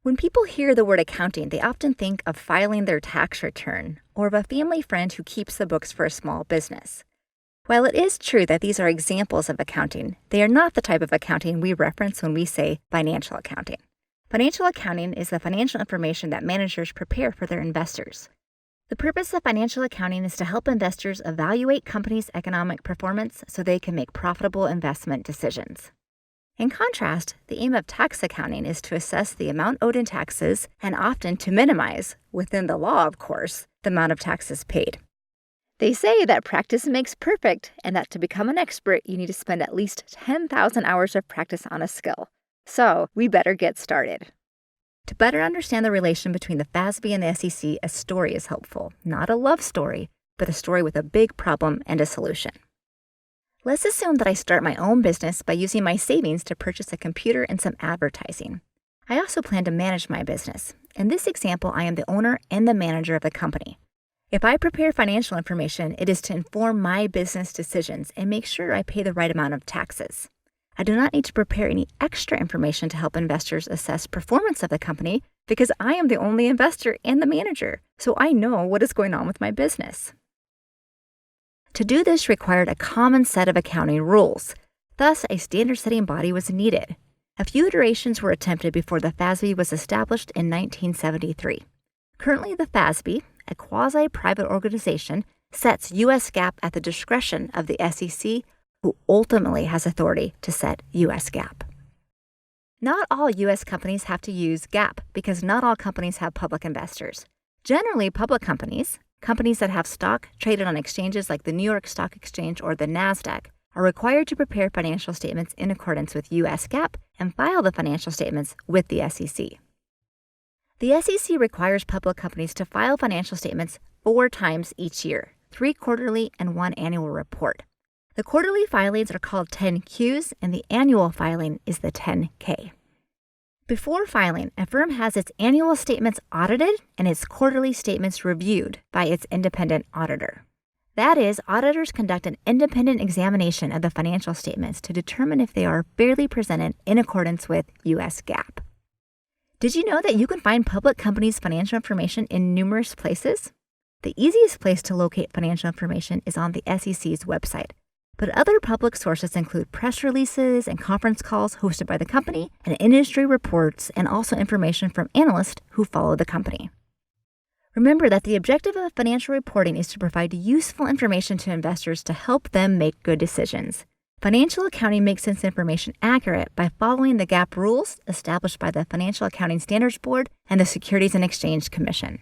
When people hear the word accounting, they often think of filing their tax return or of a family friend who keeps the books for a small business. While it is true that these are examples of accounting, they are not the type of accounting we reference when we say financial accounting. Financial accounting is the financial information that managers prepare for their investors. The purpose of financial accounting is to help investors evaluate companies' economic performance so they can make profitable investment decisions. In contrast, the aim of tax accounting is to assess the amount owed in taxes and often to minimize, within the law of course, the amount of taxes paid. They say that practice makes perfect and that to become an expert, you need to spend at least 10,000 hours of practice on a skill. So we better get started. To better understand the relation between the FASB and the SEC, a story is helpful. Not a love story, but a story with a big problem and a solution. Let's assume that I start my own business by using my savings to purchase a computer and some advertising. I also plan to manage my business. In this example, I am the owner and the manager of the company. If I prepare financial information, it is to inform my business decisions and make sure I pay the right amount of taxes. I do not need to prepare any extra information to help investors assess performance of the company because I am the only investor and the manager, so I know what is going on with my business. To do this required a common set of accounting rules. Thus, a standard-setting body was needed. A few iterations were attempted before the FASB was established in 1973. Currently, the FASB, a quasi-private organization, sets U.S. GAAP at the discretion of the SEC, who ultimately has authority to set U.S. GAAP. Not all U.S. companies have to use GAAP because not all companies have public investors. Generally, public companies that have stock traded on exchanges like the New York Stock Exchange or the NASDAQ, are required to prepare financial statements in accordance with U.S. GAAP and file the financial statements with the SEC. The SEC requires public companies to file financial statements 4 times each year, 3 quarterly and 1 annual report. The quarterly filings are called 10-Qs and the annual filing is the 10-K. Before filing, a firm has its annual statements audited and its quarterly statements reviewed by its independent auditor. That is, auditors conduct an independent examination of the financial statements to determine if they are fairly presented in accordance with U.S. GAAP. Did you know that you can find public companies' financial information in numerous places? The easiest place to locate financial information is on the SEC's website. But other public sources include press releases and conference calls hosted by the company and industry reports and also information from analysts who follow the company. Remember that the objective of financial reporting is to provide useful information to investors to help them make good decisions. Financial accounting makes this information accurate by following the GAAP rules established by the Financial Accounting Standards Board and the Securities and Exchange Commission.